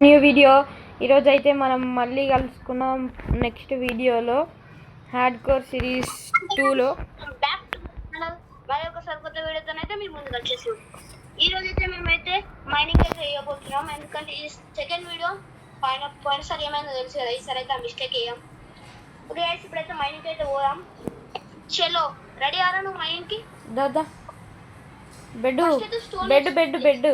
New video. ఈరోజు అయితే మనం మళ్ళీ కలుసుకున్నాం నెక్స్ట్ వీడియోలో హార్డ్ కోర్ సిరీస్ 2లో. మరొకసారి కొత్త వీడియోతో అయితే మీ ముందుకు వచ్చేసి ఈరోజు అయితే మేమైతే మైనింగ్ అయితే వేయబోతున్నాం. ఎందుకంటే ఈ సెకండ్ వీడియో పోయినసారి ఏమైందో తెలుసు కదా, ఈసారి అయితే ఆ మిస్టేక్ వేయం. ఇప్పుడైతే మైనింగ్ అయితే పోదాం. చలో రెడీ ఆరా నువ్వు మైనింగ్ కి? దాదా బెడ్ బెడ్ బెడ్ బెడ్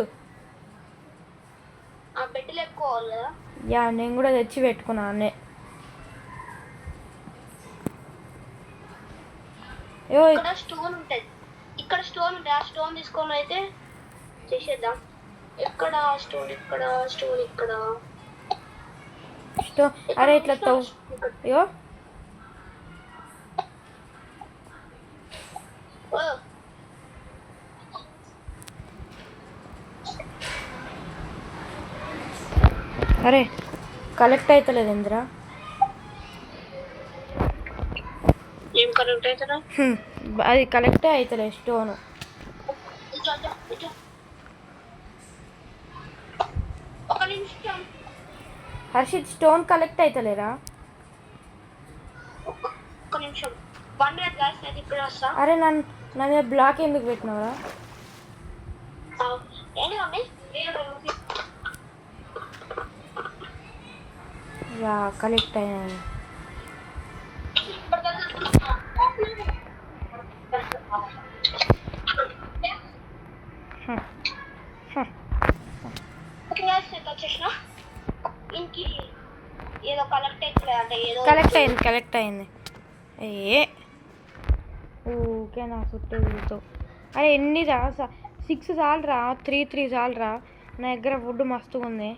ఆ బెడ్లు ఎక్కువాలి కదా. యా నేను కూడా తెచ్చి పెట్టుకున్నాను. ఇక్కడ స్టోన్ ఉంటుంది, ఇక్కడ స్టోన్ ఉంటుంది. ఆ స్టోన్ తీసుకొని అయితే చేసేద్దాం. ఎక్కడ స్టోన్, ఇక్కడ స్టోన్, ఇక్కడ స్టోన్. అరే ఇట్లా తవ్వు. అయ్యో అరే కలెక్ట్ అవుతలేదు ఇంద్రా. ఏం కలెక్ట్ అవుతుందా? అది కలెక్టే అవుతలేదు స్టోను. ఒక నిమిషం హర్షిత్ స్టోన్ కలెక్ట్ అవుతలేరా? ఒక నిమిషం. 1 minute guys, నేను ఇప్పుడు వస్తా. అరే నా మీద బ్లాక్ ఎందుకు పెట్టినావురా? ఏంటి మమ్మీ? యా కలెక్ట్ అయినా. వచ్చేసిన ఇంకి ఏదో కలెక్ట్ అవుతుంది అంటే ఏదో కలెక్ట్ అయింది. ఏ ఓకే నా చుట్టూ తిరుగుతావు. అరే ఎన్ని రా 6 చాలు రా, 3 చాలు రా. నా దగ్గర ఫుడ్ మస్తుగా ఉంది.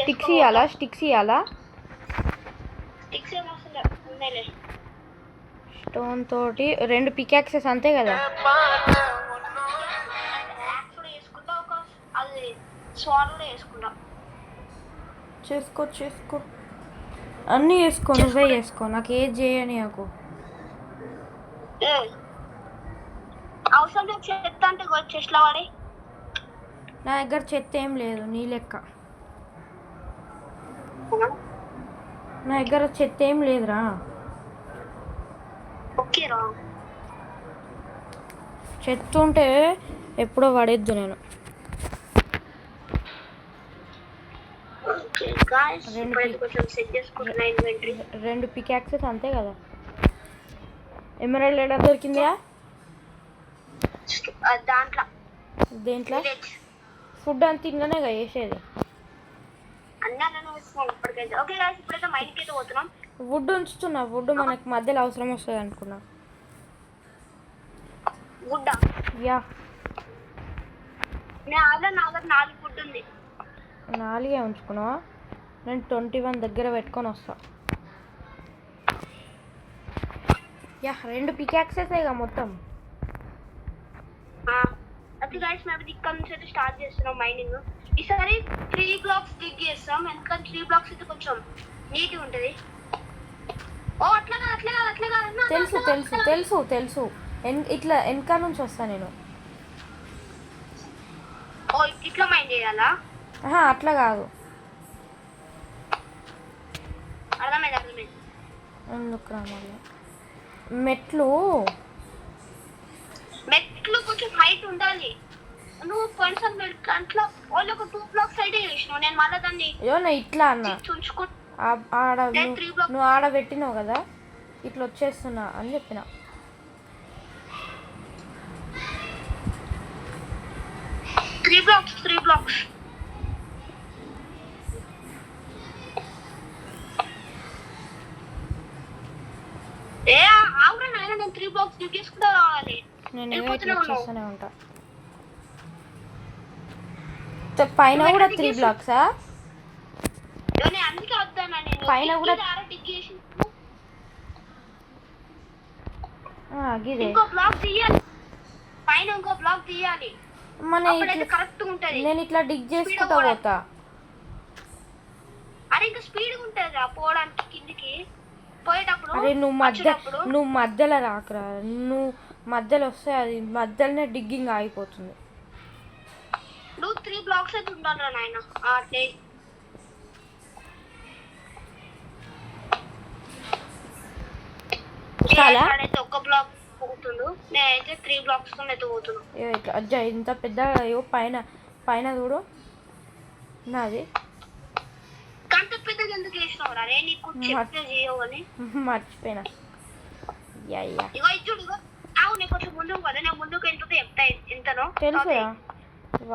స్టిక్స్ ఇవ్వాలా? స్టోన్ తోటి 2 పికాక్సెస్ అంతే కదా? చేసుకో అన్నీ చేసుకో, నువ్వే చేసుకో. నాకు ఏది చేయని నాకు అవసరం చెత్త అంటే చెట్ల వాడి. నా దగ్గర చెత్త ఏం లేదు నీ లెక్క. నా దగ్గర చెత్త ఏం లేదురా. చెత్త ఉంటే ఎప్పుడో పడేద్దు నేను. 2 పికాక్సెస్ అంతే కదా? ఎమరాల్డ్ ఎలా దొరికిందా? దేంట్లో? ఫుడ్ అంత ఇంట్లోనే కదా వేసేది. వుడ్ ఉంచుతున్నా. వుడ్ మనకి మధ్యలో అవసరం వస్తుంది అనుకున్నా. యా 4 ఉంచుకున్నావా? నేను 21 దగ్గర పెట్టుకొని వస్తా. యా 2 పికాక్సెస్ ఇక మొత్తం. అది గైస్ మేము ఇక్కడ నుంచి అయితే స్టార్ట్ చేస్తున్నాం మైనింగ్. ఈసారి 3 బ్లాక్స్ డిగ్ చేస్తాం. ఎందుకంటే 3 బ్లాక్స్ అయితే కొంచెం నీట్గా ఉంటుంది. ఓ అట్లా తెలుసు. ఇట్లా వెనక నుంచి వస్తా నేను. ఓ ఇట్లా మైన్ చేయాలా? అట్లా కాదు. అర్థమైంది. ఎందుకు రామాలి? మెట్లు కొంచెం హైట్ ఉండాలి. నువ్వు కొంచెం దాంట్లో వాళ్ళు ఒక 2 బ్లాక్స్ హైట్ చేసినావు. నేను మళ్ళీ దాన్ని ఇట్లా అన్నా. నువ్వు ఆడ పెట్టినావు కదా, ఇట్లా వచ్చేస్తున్నా అని చెప్పిన. త్రీ బ్లాక్స్ ఆవురా నాయన. నేను 3 బ్లాక్స్ దిగేసుకుంటా రావాలి. నేను వచ్చేస్తూనే ఉంటా. పైన కూడా 3 బ్లాక్సా? అందుకే వద్దానా నేను. పైన కూడా ఇంకో బ్లాక్ తీయాలి. పైన ఇంకో బ్లాక్ తీయాలి. కరెక్ట్ ఉంటది. నేను ఇట్లా డిగ్ చేసుకుంటా పోతా. అరే ఇంకా స్పీడ్ ఉంటది పోవడానికి కిందికి పోయేటప్పుడు. అరే నువ్వు మధ్యలో రాకురా. నువ్వు మధ్యలో వస్తే అది మధ్యలోనే డిగ్గింగ్ ఆగిపోతుంది. నువ్వు 3 బ్లాక్స్ అయితే ఉండాలి నాయన. అట్లే చాలా అయితే ఒక బ్లాక్ పోతుండు, నేనైతే 3 బ్లాక్స్ తో అయితే పోతున్నా. అజ్జా ఇంత పెద్ద పైన పైన చూడు నాది. కంత పెద్దగా ఎందుకు వేసినావు రా? నీకు చెప్తే చేయవని మర్చిపోయినా. ఇగో ఇది చూడు. ఇగో అవు నీకు కొంచెం ముందుకు కదా, నేను ముందుకు ఎంతో చెప్తా ఎంతనో తెలుసురా.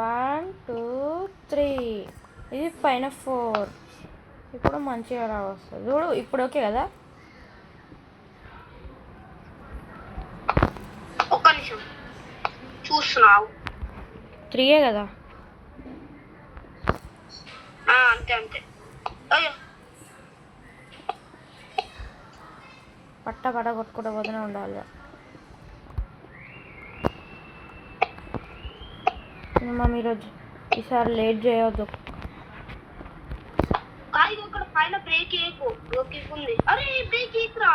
1 2 3 ఇది పైన 4. ఇప్పుడు మంచిగా రావస్తుంది చూడు. ఇప్పుడు ఓకే కదా? ఒక్క నిమిషం చూస్తున్నావు. 3 కదా? అంతే అంతే. అయ్యో పట్ట కొట్టుకుంటూ పోతూనే ఉండాలి. మమ్మీ ఈరోజు ఈసారి లేట్ చేయవద్దు. ఇక్కడ పైన బ్రేక్ ఉంది. అరే బ్రేక్ ఏకురా.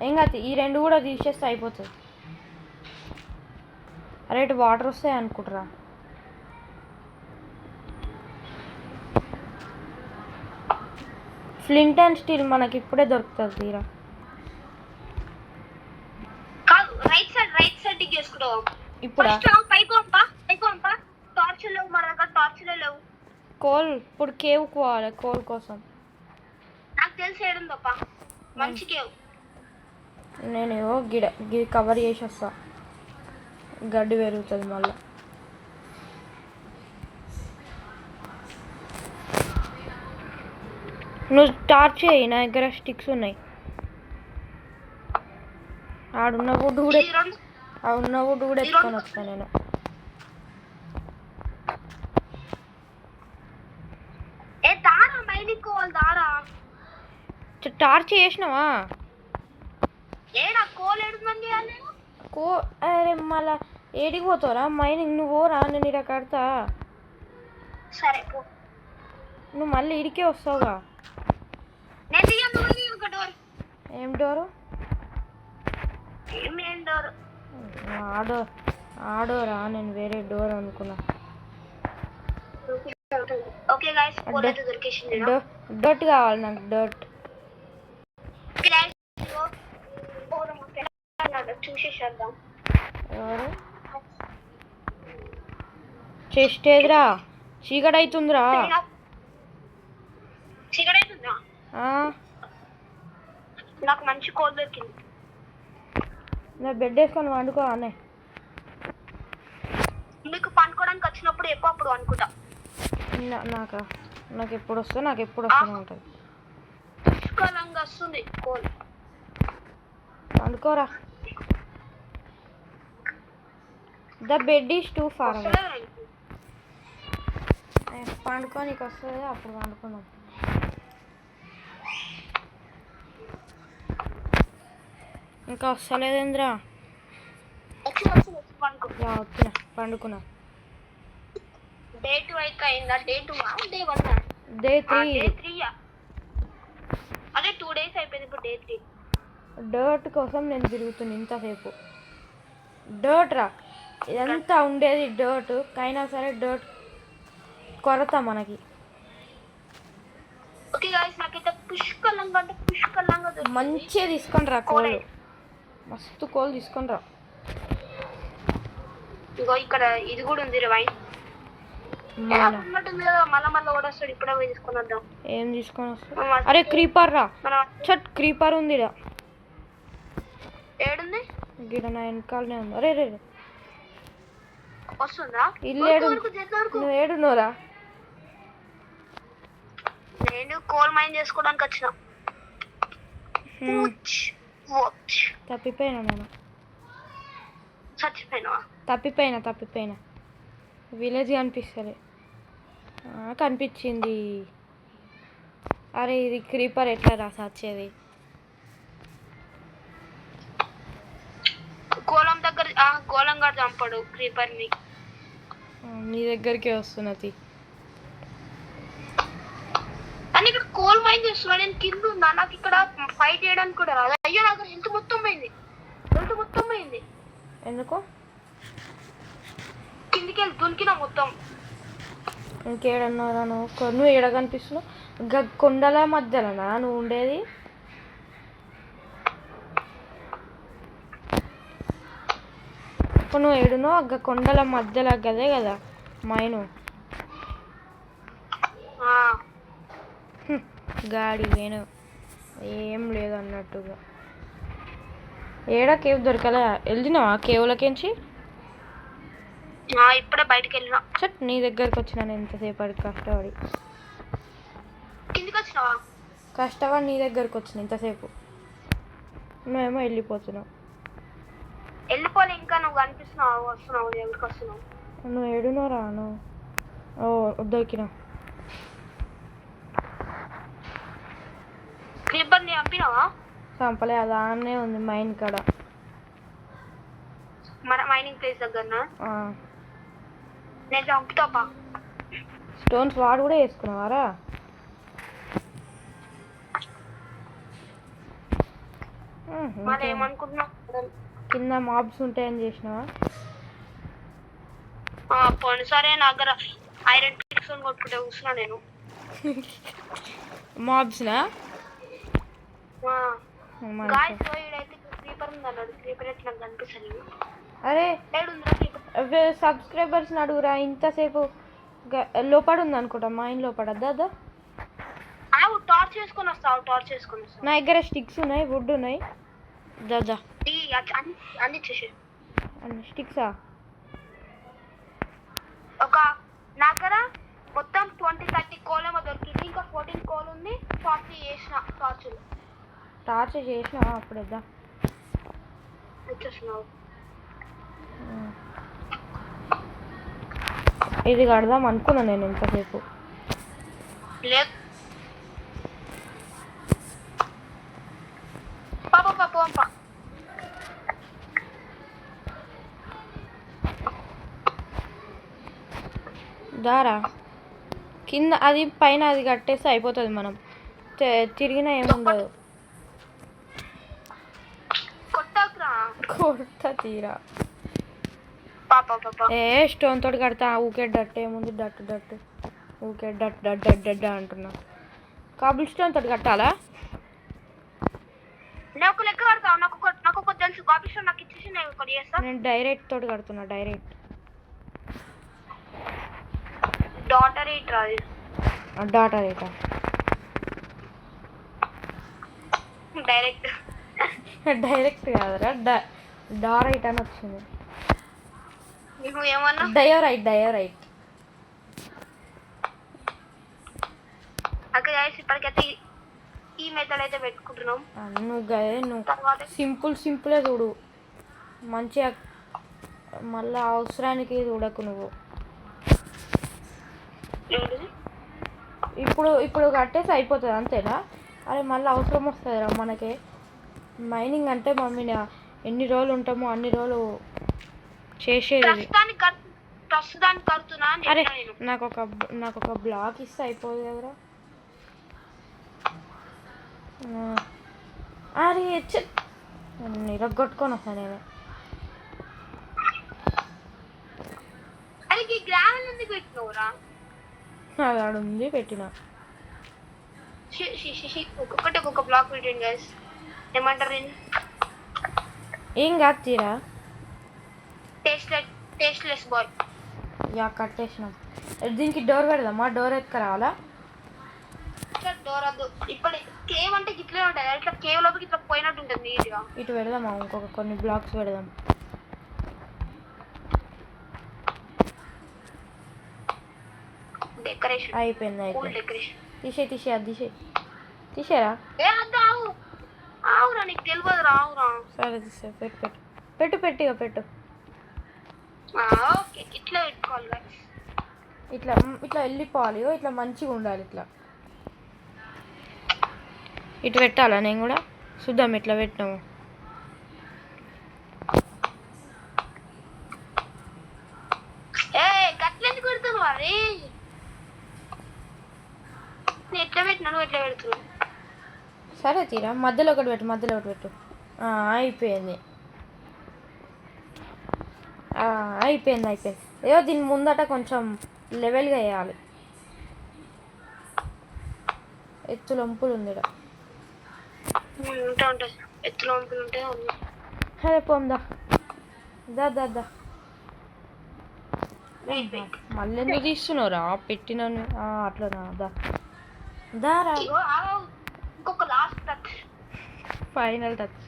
ఏం కాదు, ఈ 2 కూడా తీసేస్తే అయిపోతుంది. అరే ఇటు వాటర్ వస్తాయి అనుకుంటారా? ఫ్లింట్ అండ్ స్టీల్ మనకి ఇప్పుడే దొరుకుతుంది తీరా. రైట్ సైడ్ చేసుకుంటావు ఇప్పుడు టార్చ్ లేవు మన దగ్గర. టార్చ్లే లేవు. కోల్ ఇప్పుడు కేవ్ పోవాలి. కోల్ కోసం నాకు తెలిసి ఏడుందప్ప మంచి కేవ్. నేను గిడ కవర్ చేసి వస్తా. గడ్డి పెరుగుతుంది మళ్ళీ. నువ్వు టార్చ్ చేయి, నా దగ్గర స్టిక్స్ ఉన్నాయి. ఆడున్న వుడ్ కూడా ఎత్తుకొని వస్తా నేను. టార్చ్ చేసినావా? అరే మళ్ళా ఏడికి పోతావురా మైనింగ్? నువ్వు రా, నేను ఇక్కడ కడతా. సరే నువ్వు మళ్ళీ ఇడికే వస్తావుగా. ఏం డోరు? ఆడోరా, నేను వేరే డోర్ అనుకున్నా. డర్ట్ కావాలి నాకు. డర్ట్ చూసేసేద్దాం. ఎవరు చెస్ట్ ఏదిరా? చీకటి అవుతుందిరా. నాకు మంచి కోల్ దొరికింది. నా బెడ్ వేసుకొని వండుకో అనే. మీకు పండుకోవడానికి వచ్చినప్పుడు ఎక్కువ అప్పుడు అనుకుంటా. నాకు ఎప్పుడు వస్తుంది ఉంటుంది. పుష్కలంగా వస్తుంది కోల్. పండుకోరా. The bed is too far. పండుకోనికి వస్తుంది, అప్పుడు పండుకున్నాం. ఇంకా వస్తలేదేంద్రా? వచ్చిన పండుకున్నా. డే 2 అయిందా? డే 3. అదే 2 days అయిపోయింది. ఇప్పుడు డే 3. డర్ట్ కోసం నేను తిరుగుతున్నా ఇంతసేపు. డర్ట్ రా, ఇదంతా ఉండేది డర్ట్. కైనా సరే డర్ట్ కొరత మనకి. మంచిగా తీసుకొని రా కోల్. మస్తు కోల్ తీసుకొని రా. ఇగో ఇక్కడ ఇది కూడా ఉంది. ఏం తీసుకొని వస్తా? అరే క్రీపర్ రా. చట్ క్రీపర్ ఉంది. ఏడుంది? గిడ నా వెనకాలనే ఉంది. అరే రే వస్తుందా? ఇల్లు నువ్వు ఏడున్నోరా? నేను కోల్ మైన్ చేసుకోవడానికి వచ్చిన. తప్పిపోయినా నేను. చచ్చిపోయినావా? తప్పిపోయినా. విలేజ్ కనిపిస్తుంది. కనిపించింది. అరే ఇది క్రీపర్ ఎట్లా రా సచ్చేది? గోళం గారు చంపాడు క్రీపర్ ని. నీ దగ్గరికే వస్తున్నది. అని ఇక్కడ కోల్ మైన్ చేస్తున్నా. నేను కింద ఉన్నా. నాకు ఇక్కడ ఫైట్ చేయడానికి కూడా రాదు. అయ్యో నాకు హెల్త్ మొత్తం పోయింది. మొత్తం పోయింది. ఎందుకు? కిందికి వెళ్ళి దునికినా మొత్తం. ఇంకేడన్నారా నువ్వు ఏడ కనిపిస్తున్నావు? కొండల మధ్యలోనా నువ్వు ఉండేది? నువ్వు ఏడునో కొండల మధ్యలో గదే కదా మైను. గాడి వేను ఏం లేదు అన్నట్టుగా. ఏడా కేవ్ దొరకలే? వెళ్ళినావా కేవ్లకించి? ఇప్పుడే బయటకు వెళ్ళినా. చట్ నీ దగ్గరకు వచ్చినాను ఎంతసేపటికి కష్టపడి. కిందికి వచ్చినావా? కష్టపడి నీ దగ్గరకు వచ్చిన ఇంతసేపు. నువ్వేమో వెళ్ళిపోతున్నావు. వెళ్ళిపోలే ఇంకా, నువ్వు కనిపిస్తున్నావు, వస్తున్నావు, ఎవరికి వస్తున్నావు. నువ్వు ఏడునో రాను. ఓ దొరికినావు. క్రీపర్ని చంపినావా? చంపలే, అది ఆనే ఉంది మైన్ కాడ. మన మైనింగ్ ప్లేస్ దగ్గర ఆ. నేను చంపుతాపా. స్టోన్స్ వాడు కూడా వేసుకున్నావారా? మరి ఏమనుకుంటున్నావు? కింద మాబ్స్ ఉంటాయని చేసినావా? పోయినసారి నా దగ్గర ఐరన్ పిక్స్ కొట్టుకుంటే కూర్చున్నా నేను. మాబ్స్నా? గాయ్స్ ఇడైతే క్రీపర్ ఉంది అన్నాడు. క్రీపర్ ఎట్లా కనిపిస్తుంది? అరే సబ్స్క్రైబర్స్ అడుగురా. ఇంతసేపు లోపల ఉంది అనుకుంటా, మా ఇంట్లో లోపల. దాదా టార్చ్ చేసుకొని వస్తావు. టార్చ్ చేసుకొని వస్తావు. నా దగ్గర స్టిక్స్ ఉన్నాయి, వుడ్ ఉన్నాయి. దాదా అన్ని ఇచ్చేసి. అన్ని స్టిక్సా? ఒక నా దగ్గర మొత్తం 20-30 కోలేమో దొరికింది. ఇంకా 14 కోల్ ఉంది. 40 చేసిన టార్చ్ చేసినావా అప్పుడేదా? వచ్చేసినావు. ఇది కడదాం అనుకున్నా నేను ఇంతసేపు. లేదు పాప దారా కింద అది పైన అది కట్టేస్తే అయిపోతుంది. మనం తిరిగినా ఏముండదు. కొడతా తీరా. ఏ స్టోన్ తోటి కడతా. ఊకే డట్ ఏముంది? డట్ ఊకే డట్ అంటున్నా. కాబుల్ స్టోన్ తోటి కట్టాలా? నాకు లెక్క కడతావు. నాకు తెలుసు. కాబుల్ స్టోన్ నాకు ఇచ్చేసి నేను ఒకటి చేస్తా. నేను డైరెక్ట్ తోటి కడుతున్నా. డైరెక్ట్ డాటర్ ఎయిట్రా. డాటర్ ఎయిటా? డైరెక్ట్ కాదురా, డారైట్ అని వచ్చింది. డయోరైట్. ఇప్పటికైతే ఈ మెథడ్ అయితే పెట్టుకుంటున్నాం. నువ్వు సింపులే చూడు మంచిగా. మళ్ళీ అవసరానికి చూడకు నువ్వు. ఇప్పుడు కట్టేసి అయిపోతుంది అంతేనా? అరే మళ్ళీ అవసరం వస్తుంది రా మనకి. మైనింగ్ అంటే మమ్మీని ఎన్ని రోజులు ఉంటామో అన్ని రోజులు చేసేది. అరే నాకు ఒక బ్లాక్ ఇస్తే అయిపోదు కదరా. అరే నిరగొట్టుకొని వస్తాను నేను. అది ఉంది పెట్టిన. ఒక్కొక్కటి ఒక్కొక్క బ్లాక్ పెట్టండి గైస్. ఏమంటారు? ఏం కాదు తీరా. Tasteless boy. యా కట్టేసినాం. దీనికి డోర్ పెడదామా? డోర్ ఎత్తుకురావాలా? డోర్ వద్దు. ఇప్పుడు కేవ్ అంటే ఇట్లే ఉంటుంది. ఇట్లా కేవ్ లోపలికి ఇట్లా పోయినట్టు ఉంటుంది నీట్గా. ఇటు పెడదామా? ఇంకొక కొన్ని బ్లాక్స్ పెడదాం. డెకరేషన్ అయిపోయింది. తీసే అది తీసేరా. ఆవురా నీకు తెలియదు. రావురా. సరే తీసే. పెట్టు. ఓకే ఇట్లా పెట్టుకోవాలి. ఇట్లా వెళ్ళిపోవాలి. ఇట్లా మంచిగా ఉండాలి. ఇటు పెట్టాలా? నేను కూడా చూద్దాం ఎట్లా పెట్టినాము. గట్లెందుకు పెడుతున్నావు? అరే నేను ఎట్లా పెట్టినా నువ్వు ఎట్లా పెడుతున్నావు? సరే తీరా. మధ్యలో ఒకటి పెట్టు. అయిపోయింది. అయిపోయింది అయిపోయింది. ఏదో దీని ముందట కొంచెం లెవెల్గా వేయాలి. ఎత్తులొంపులు ఉంది ఇక్కడ. ఉంటా ఉంటుంది ఎత్తులో వంపులు ఉంటాయి. అరే పోందా దా దా దా. మళ్ళీ ఎందుకు తీస్తున్నావురా పెట్టినాను అట్లా దా దారా. ఇంకొక లాస్ట్ టచ్, ఫైనల్ టచ్.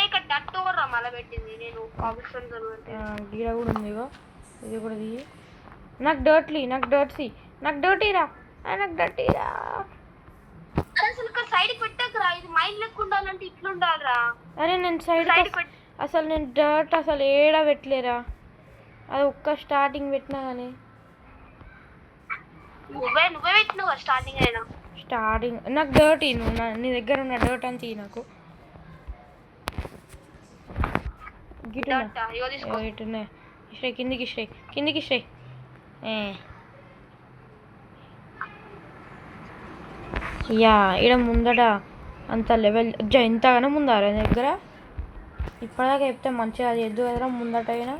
ఇక్కడ టచ్ ఓవర్ మళ్ళీ పెట్టింది. నేను పాకిస్తాన్ గీడ కూడా ఉంది ఇగో. ఇది కూడా తీయి. నాకు డర్ట్లీ, నాకు డర్ట్సీ, నాకు డర్టీరా, నాకు డర్టీరా. అసలు సైడ్కి పెట్టకురా, ఇది మైండ్ లెక్క ఉండాలంటే ఇట్లా ఉండాలిరా. అరే నేను సైడ్ అసలు నేను డర్ట్ అసలు ఏడా పెట్టలేరా. అది ఒక్క స్టార్టింగ్ పెట్టినా కానీ. నువ్వే పెట్టినావు స్టార్టింగ్ అయినా. స్టార్టింగ్ నాకు డర్ట్ నువ్వు నీ దగ్గర ఉన్న డర్ట్ అంతా నాకు గిట్టున్నాయి. ఇష్టే కిందికి ఇష్టే, కిందికి ఇష్టే. యా ఇక్కడ ముందట అంత లెవెల్ ఇంతగానో ముందారా దగ్గర. ఇప్పటిదాకా చెప్తే మంచిగా అది ఎద్దు కదరా ముందట అయినా.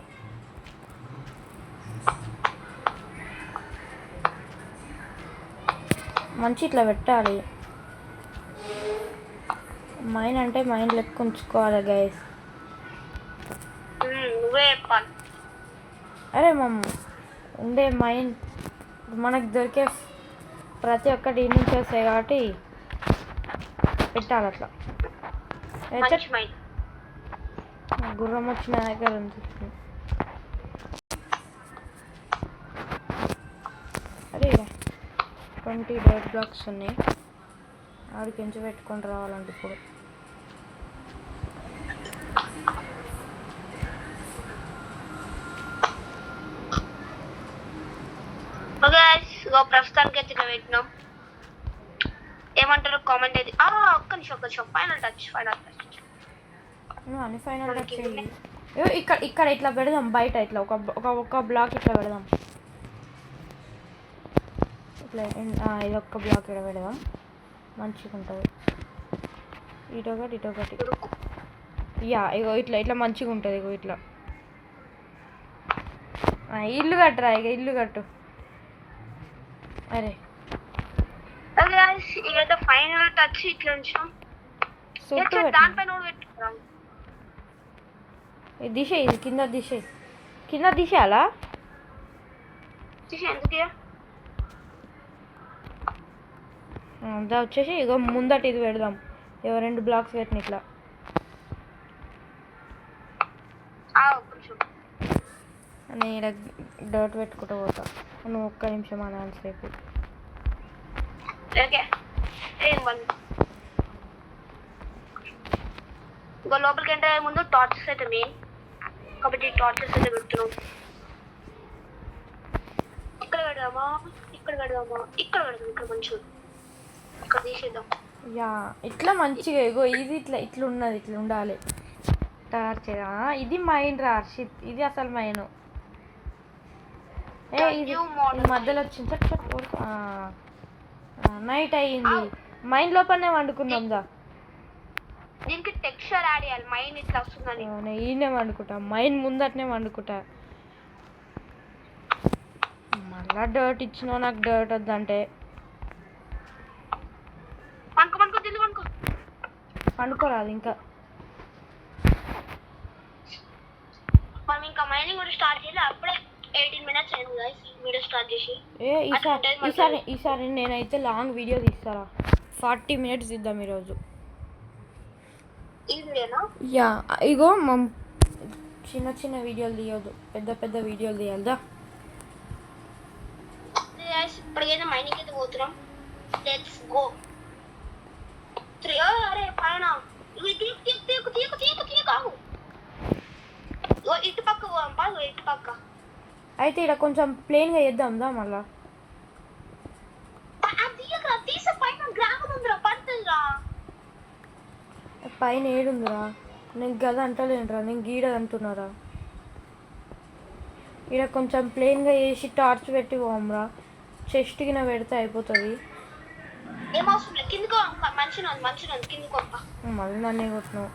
మంచి ఇట్లా పెట్టాలి. మైండ్ అంటే మైండ్ లెక్క ఉంచుకోవాలి గైస్. అరే ఉండే మైండ్ మనకు దొరికే ప్రతి ఒక్కటి ఈ నుంచి వస్తాయి కాబట్టి పెట్టాలి అట్లా. గుర్రం వచ్చిన దగ్గర ఉంది. అరే 20 డైట్ బ్లాక్స్ ఉన్నాయి. ఆడికి ఎంచి పెట్టుకొని రావాలంటే ఇప్పుడు. ప్రస్తుతానికి అయితే పెట్టినాం. ఏమంటారు కామెంట్ అయితే. ఒక్క నిమిషం ఫైనల్ టచ్ అని ఫైనల్ టచ్ చేయాలి. ఇక్కడ ఇట్లా పెడదాం బయట. ఇట్లా ఒక బ్లాక్ ఇట్లా పెడదాం. ఇట్లా ఇది ఒక్క బ్లాక్ ఇక్కడ పెడదాం. మంచిగా ఉంటుంది. ఇటొకటి యా ఇగో ఇట్లా మంచిగా ఉంటుంది. ఇగో ఇట్లా ఇల్లు కట్టురా. ఇక ఇల్లు కట్టు. అరే ఇదైతే ఫైనల్ టచ్ ఇట్లా దానిపైన దిశ. ఇది కింద దిశాలా ఎందుకు దా వచ్చేసి ఇగో ముందట ఇది పెడదాం. ఇగో 2 బ్లాక్స్ పెట్టిన ఇట్లా. నేను ఇక్కడ డర్ట్ పెట్టుకుంటూ పోతా. నువ్వు ఒక్క నిమిషం అనాలి సేపు. లోపలికి ఎంటర్ అయ్యే ముందు టార్చెస్ అయితే మెయిన్ కాబట్టి టార్చెస్ అయితే పెడుతున్నాం. ఇక్కడ పెడదామా ఇక్కడ మంచిగా ఇక్కడ తీసేద్దాం. యా ఇట్లా మంచిగా ఇగో ఇది ఇట్లా ఉన్నది. ఇట్లా ఉండాలి టార్చ్. ఇది మైండ్ రా హర్షిత్. ఇది అసలు మైన్. ఇది మధ్యలో వచ్చింది. నైట్ అయ్యింది. మైండ్ లోపలనే వండుకుందాం దా. దీనికి టెక్స్చర్ యాడ్ చేయాలి. మైండ్ ఇట్లా వస్తుందని ఈయనే వండుకుంటా. మైండ్ ముందటనే వండుకుంటా. మళ్ళా డర్ట్ ఇచ్చినావు. నాకు డర్ట్ వద్దంటే పండుకోరాదు ఇంకా. మనం ఇంకా మైనింగ్ కూడా స్టార్ట్ చేయాలి. అప్పుడే 18 minutes అయింది గైస్ వీడియో స్టార్ట్ చేసి. ఈసారి నేనైతే లాంగ్ వీడియో తీస్తారా. 40 minutes ఇద్దాం ఈరోజు. ఈ వీడియోనా? యా ఇగో చిన్న వీడియోలు తీయొద్దు. పెద్ద వీడియోలు తీయాలిదా. ఇప్పటికైతే మైనింగ్ అయితే పోతున్నాం. Let's go. అరే పైన ఇటు పక్క అయితే ఇక్కడ కొంచెం ప్లేన్గా చేద్దాందా మళ్ళా. పైన ఏడుందిరా. నేను గద అంటలేనురా. నేను గీడ అంటున్నారా. ఇక్కడ కొంచెం ప్లేన్గా వేసి టార్చ్ పెట్టి పోమ్రా. చెస్ట్ కింద పెడితే అయిపోతుంది. మళ్ళీ నన్నే కొట్టినావు.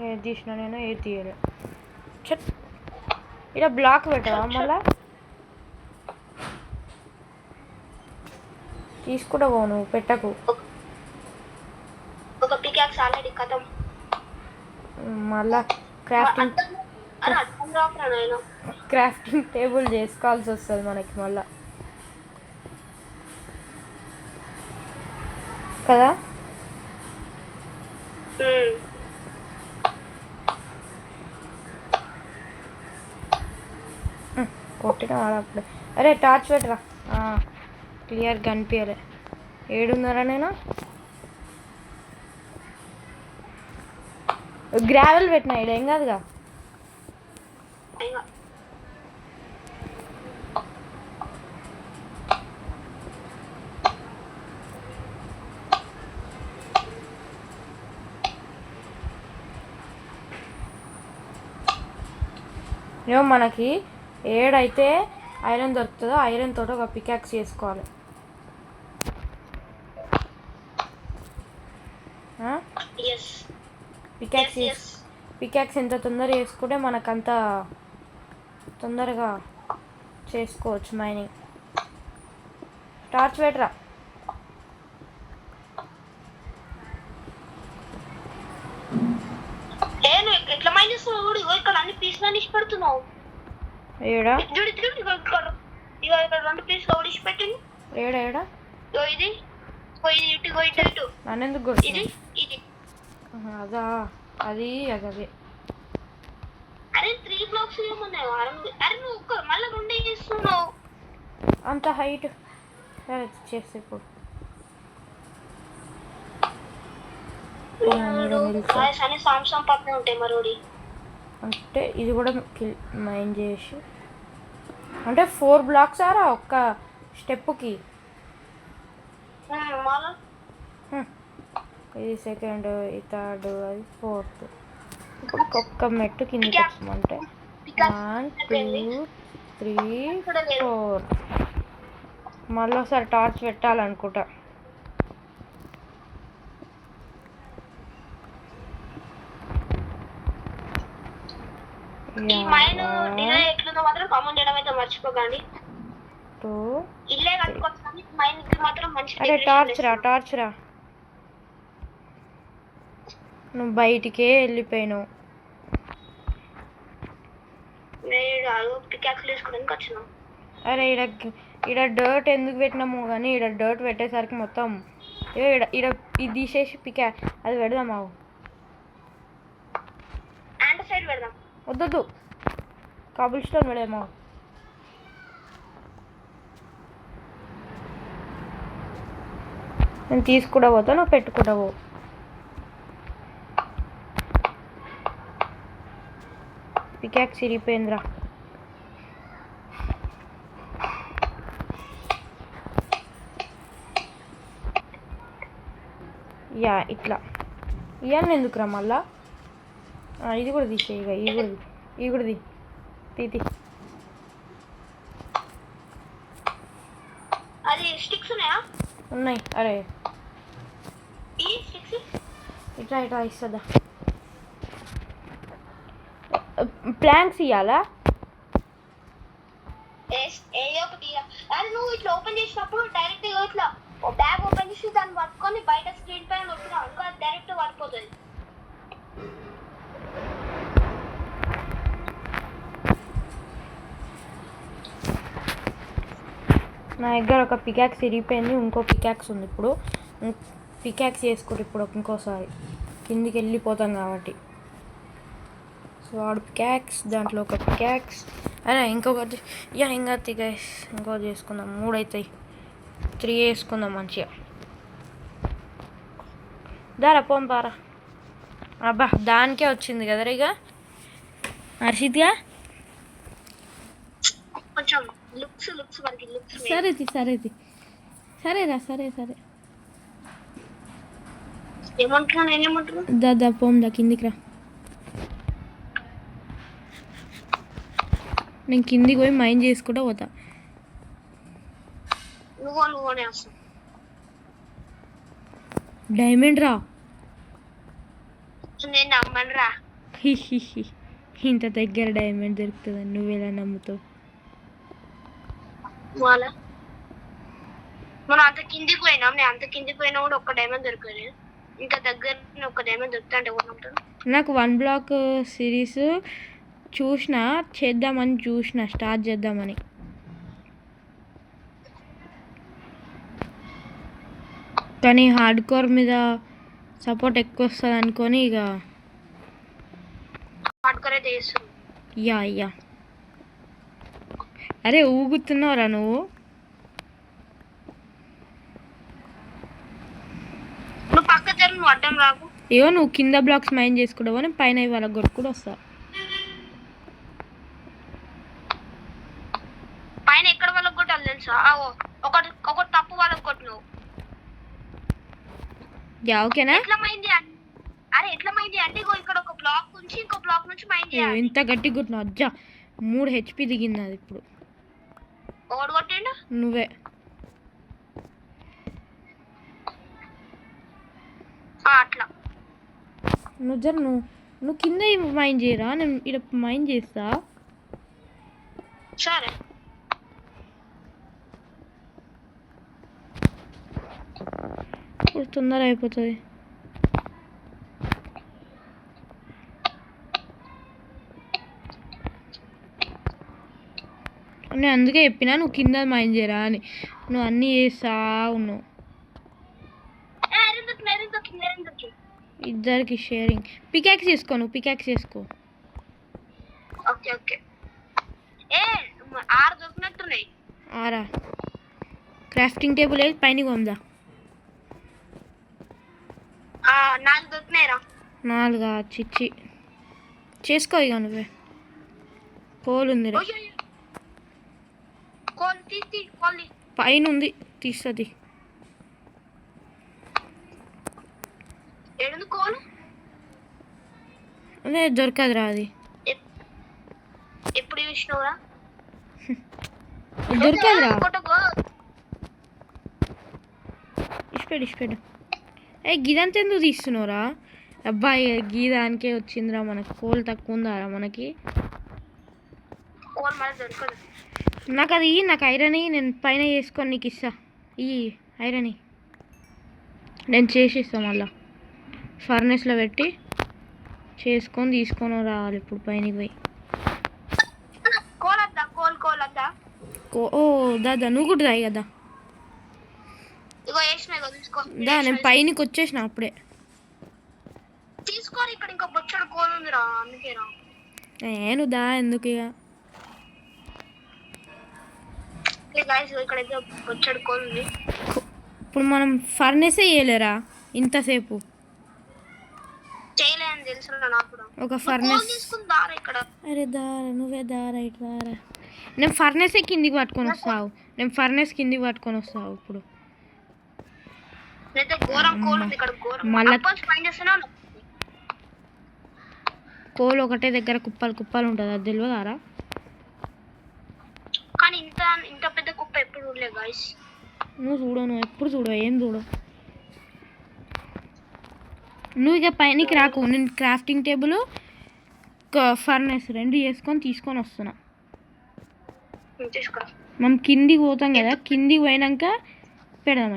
ఏది తీసిన నేను ఏది తీయలే. చెట్ ఇలా బ్లాక్ పెట్టవా మళ్ళా తీసుకుంటా పో నువ్వు పెట్టకు. ఒక పికాక్స్ ఆల్రెడీ కథం. మళ్ళా క్రాఫ్టింగ్ అరే అర్థం రాకురా నాయన. క్రాఫ్టింగ్ టేబుల్ చేసుకోవాల్సి వస్తుంది మనకి మళ్ళా కదా. కొట్టిన వాడప్పుడు. అరే టార్చ్ పెట్టరా, క్లియర్ కనిపించలే. ఏడున్నారా నేను? గ్రావెల్ పెట్టినా ఇక్కడ ఏం కాదుగా. ఏమో మనకి ఏడైతే ఐరన్ దొరుకుతుందో ఐరన్ తోటి ఒక పికాక్స్ చేసుకోవాలి. పికాక్స్ ఎంత తొందరగా చేసుకుంటే మనకంత తొందరగా చేసుకోవచ్చు మైనింగ్. టార్చ్ పెట్టరా. ఎట్లా మైన్ చేస్తున్నావు? ఇక్కడ అన్ని పీసులు ఇచ్చి పెడుతున్నావు. ఏడా ఇక్కడ 2 పీసులు ఓడిచి పెట్టింది. ఏడా ఏడా ఇది ఇటు నన్ను ఎందుకు ఇది ఇది అదా అది అదే. అరే 3 బ్లాక్స్ ఏమన్నావు? అరే నువ్వు మళ్ళీ 2 చేస్తున్నావు అంత హైట్. సరే చేస్తే ఇప్పుడు సామ్సంగ్ పక్కన ఉంటాయి మరోడి. అంటే ఇది కూడా మైన్ చేసి అంటే 4 బ్లాక్స్ ఆరా ఒక్క స్టెప్కి. ఇది సెకండ్, ఇది థర్డ్, అది ఫోర్త్. ఒక్కొక్క మెట్టు కిందకి వచ్చామంటే 1 2 3 4. మళ్ళీ ఒకసారి టార్చ్ పెట్టాలనుకుంటా. ఈ మైన్ డిజైన్ ఎట్లుందో మాత్రం కామెంట్ చేయడం అయితే మర్చిపోకండి. ఇల్లే కట్టుకోవచ్చు మైన్ మాత్రం మంచి. అరే టార్చ్ రా నువ్వు బయటికే వెళ్ళిపోయినావు. అరే ఈడ డర్ట్ ఎందుకు పెట్టినాము కానీ ఈడ డర్ట్ పెట్టేసరికి మొత్తం ఈడ ఇది తీసేసి అది పెడదాం. వద్దు కాబుల్ స్టోన్ పెడదామా. నేను తీసుకుంటా పోతా, నువ్వు పెట్టుకుంటా పో. పికాక్స్ ఇరిగిపోయిందిరా. యా ఇట్లా ఇవన్నీ ఎందుకురా మళ్ళా. ఇది కూడా తీసేయి, ఇది కూడా తీ. ఉన్నాయి. అరే ఇట్లా ఇస్తుందా. ప్లాంక్స్ ఇవ్వాలా? నువ్వు ఇట్లా ఓపెన్ చేసినప్పుడు డైరెక్ట్ ఇట్లా బ్యాగ్ ఓపెన్ చేసి దాన్ని పట్టుకొని బయట స్క్రీన్ పైన కొట్టినావు అనుకో, అది డైరెక్ట్ పడిపోతుంది. నా దగ్గర ఒక పికాక్స్ ఇరిగిపోయింది, ఇంకో పికాక్స్ ఉంది. ఇప్పుడు పికాక్స్ చేసుకుంటే ఇప్పుడు ఇంకోసారి కిందికి వెళ్ళిపోతాం కాబట్టి. సో వాడు పికాక్స్, దాంట్లో ఒక పికాక్స్. అరే ఇంకొకటి ఇంకా గైస్ ఇంకోటి చేసుకుందాం. 3 అవుతాయి, 3 వేసుకుందాం మంచిగా. దారా పోంపారా. అబ్బా దానికే వచ్చింది కదరా ఇక హర్షిత్గా. కొంచెం లుక్స్ సరేరా సరే ఏమంటున్నాను దాదా పోందా కిందికి రా. నేను కిందికి పోయి మైండ్ చేసుకుంటా పోతా. నువ్వునే వస్తావు. డైమండ్ రా. నేను నమ్మను రా. హిహిహి. ఇంత దగ్గర డైమండ్ దొరుకుతుందని నువ్వెలా నమ్ముతావు? వాళ్ళ మనం అంత కిందికి పోయినాం, నేను అంత కిందికి పోయినా కూడా ఒక్క డైమండ్ దొరకదు. ఇంత దగ్గర ఒక్క డైమండ్ దొరుకుతా అంటే ఎవరు నమ్ముతారు? నాకు 1 బ్లాక్ సిరీస్ చూసిన స్టార్ట్ చేద్దామని. కానీ హార్డ్ కోర్ మీద సపోర్ట్ ఎక్కువ వస్తుంది అనుకొని ఇక హార్డ్ కోర్ అయితే చేస్తాను. యా అరే ఊగుతున్నావురా నువ్వు? నువ్వు పక్క జరుగు, నువ్వు అడ్డం రాకు. ఇగో నువ్వు కింద బ్లాక్స్ మైండ్ చేసుకుంటావు అని పైన వాళ్ళకి కొట్టుకుని వస్తా. పైన ఎక్కడ వాళ్ళకి కొట్టాలి తెలుసా? ఒకటి తప్పు వాళ్ళకి కొట్టు నువ్వు. యా ఓకేనా? ఎట్లా మైండ్ అంటే ఇగో ఇక్కడ ఒక బ్లాక్ నుంచి ఇంకో బ్లాక్ నుంచి మైండ్ చేయాలి. ఇంత గట్టి కొట్టినావు అజ్జా. 3 HP దిగింది అది ఇప్పుడు. ఓడి కొట్టిండు నువ్వే. అట్లా నువ్వు కింద మైండ్ చేయరా, నేను ఇక్కడ మైండ్ చేస్తా. సరే ఇప్పుడు తొందర అయిపోతుంది. నేను అందుకే చెప్పినా నువ్వు కింద మైండ్ చేయరా అని. నువ్వు అన్నీ చేస్తా ఉన్నావు. ఇద్దరికి షేరింగ్. పికాక్స్ చేసుకో, నువ్వు పికాక్స్ చేసుకో. Okay okay. 6 దొరికినట్టున్నాయి. 6 క్రాఫ్టింగ్ టేబుల్ వేసి పైన కొందా. 4 దొరికినాయిరా. 4 చిచ్చి చేసుకో ఇక నువ్వే. కోల్ ఉంది పైన ఉంది, తీస్తుంది. అదే దొరకదురా అది. ఎప్పుడు చూసినావురా? దొరకదురా. ఇష్టపెడు. గిదంతా ఎందుకు తీస్తున్నావురా? అబ్బాయి గీదానికే వచ్చిందిరా. మనకు కోల్ తక్కువ ఉందారా మనకి? నాకు ఐరన్ నేను పైన చేసుకొని నీకు ఇస్తా. ఈ ఐరన్ నేను చేసిస్తా. మళ్ళా ఫర్నెస్లో పెట్టి చేసుకొని తీసుకొని రావాలి ఇప్పుడు పైనకి పోయి. ఓ దాదా నువ్వు కూడా రాయి కదా. దా నేను పైనకి వచ్చేసిన అప్పుడే. నేను దా ఎందుకు ఇక. ఇప్పుడు మనం ఫర్నెసే చేయలేరా ఇంతసేపు? ఒక ఫర్నెస్. అరే దారా నువ్వే దారా ఇటు దారా. నేను ఫర్నెసే కిందికి పట్టుకొని వస్తావు. ఇప్పుడు మళ్ళా కోల్ ఒకటే దగ్గర కుప్పలు ఉంటుంది, అది తెలియదారా? కానీ ఇంత పెద్ద కుప్ప ఎప్పుడు చూడలేదు గాయ్స్. నువ్వు ఎప్పుడు చూడవు, ఏం చూడవు నువ్వు. ఇక పైనకి రాకు. నేను క్రాఫ్టింగ్ టేబుల్ ఫర్నెస్ 2 చేసుకొని తీసుకొని వస్తున్నా. మనం కిందికి పోతాం కదా, కిందికి పోయినాక పెడదాం.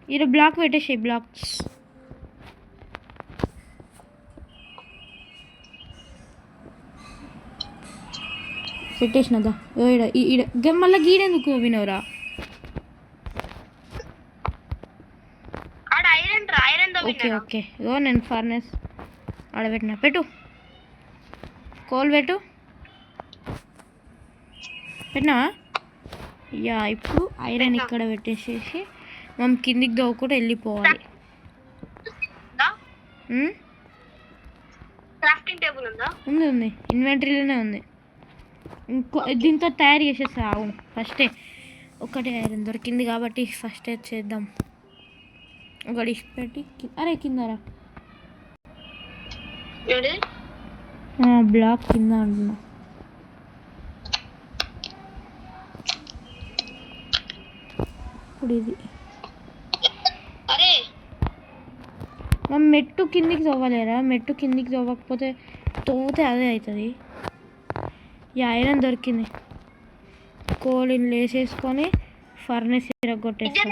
ఇక్కడ బ్లాక్ పెట్టేసాయి. బ్లాక్స్ పెట్టేసినదా? మళ్ళీ గీడెందుకు వినవరా? ఓకే ఇగో నేను ఫర్నెస్ ఆడబెట్టినా. పెట్టు కోల్ పెట్టినావా? యా ఇప్పుడు ఐరన్ ఇక్కడ పెట్టేసేసి మనం కిందికి దోకుండా వెళ్ళిపోవాలి. ఉంది ఇన్వెంటరీలోనే ఉంది. ఇంకో దీంతో తయారు చేసేసావు. ఫస్టే ఒకటే ఐరన్ దొరికింది కాబట్టి ఫస్టే చేద్దాం. ఒకటి పెట్టి అరే కిందరా బ్లాక్ కింద అంటున్నా. ఇప్పుడు ఇది మెట్టు కిందికి తవ్వలేరా? మెట్టు కిందికి తవ్వకపోతే తవ్వుతే అదే అవుతుంది. ఈ ఐరన్ దొరికింది. కోలిని లేసేసుకొని ఫర్నెస్ కొట్టేస్తాం.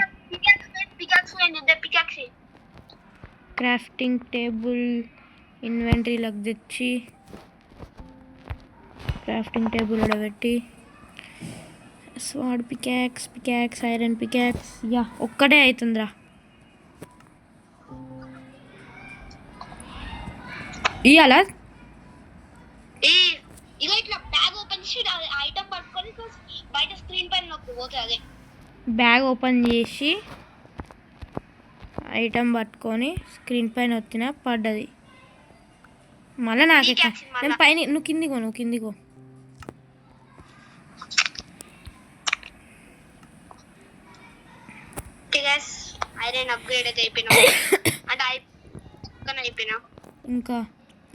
క్రాఫ్టింగ్ టేబుల్ ఇన్వెంటరీలోకి తెచ్చి క్రాఫ్టింగ్ టేబుల్ పెట్టి స్వాడ్ పికాక్స్ ఐరన్ పికాక్స్. యా ఒక్కటే అవుతుందిరా. ఇయ్యాలా బ్యాగ్ ఓపెన్ చేసి ఐటమ్ పట్టుకొని స్క్రీన్ పైన వచ్చిన పడ్డది. మళ్ళీ నాకు నేను పైన నువ్వు కిందికో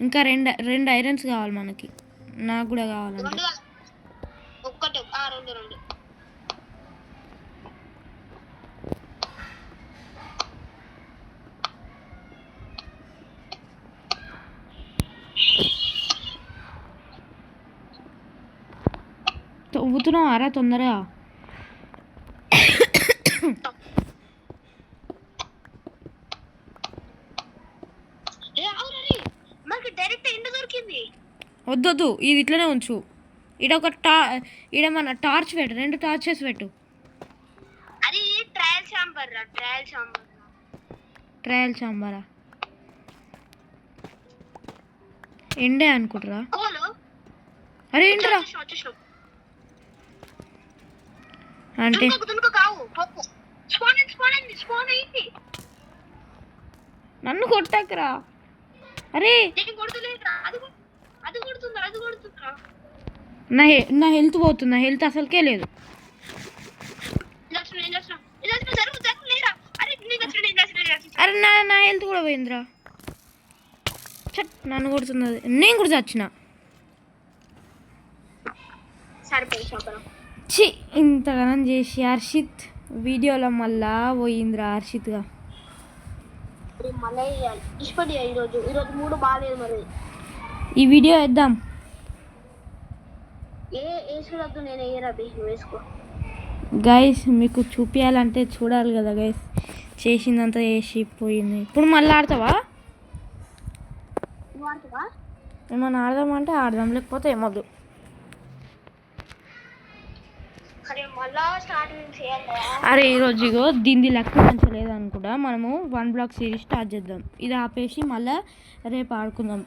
ఇంకా రెండు ఐరన్స్ కావాలి మనకి. నాకు కూడా కావాలంటే రెండు తవ్వుతున్నావు అరా తొందరగా. వద్దొద్దు, ఇది ఇట్లనే ఉంచు. ఇడ మన టార్చ్ పెట్టు, 2 టార్చెస్ పెట్టు. అది ట్రయల్ చాంబరా ఎండే అనుకుంటారా? అరే ఏంట్రా అంటే నన్ను కొట్టాకరా. అరే నా హెల్త్ పోతుంది. నా హెల్త్ అసలుకే లేదు. అరే నా హెల్త్ కూడా పోయిందిరా. నన్ను కొడుతున్నది. నేను కూడా చచ్చిన. చి ఇంతగానం చేసి హర్షిత్ వీడియోలో మళ్ళా పోయిందిరా. హర్షిత్గా ఈ వీడియో వేద్దాం. గైస్ మీకు చూపించాలంటే చూడాలి కదా గైస్. చేసిందంతా చేసి పోయింది. ఇప్పుడు మళ్ళీ ఆడతావా? ఏమన్నా ఆడదామంటే ఆడదాం, లేకపోతే ఏమొద్దు. అరే ఈరోజు ఇగో దీన్ని లెక్క మంచిగా లేదనుకుంటా. మనము 1 బ్లాక్ సిరీస్ స్టార్ట్ చేద్దాం. ఇది ఆపేసి మళ్ళీ రేపు ఆడుకుందాం.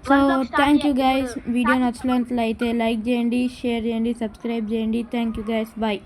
So thank you guys. Video నచ్చినట్లయితే లైక్ చేయండి, షేర్ చేయండి, సబ్స్క్రైబ్ చేయండి. Thank you guys. బాయ్.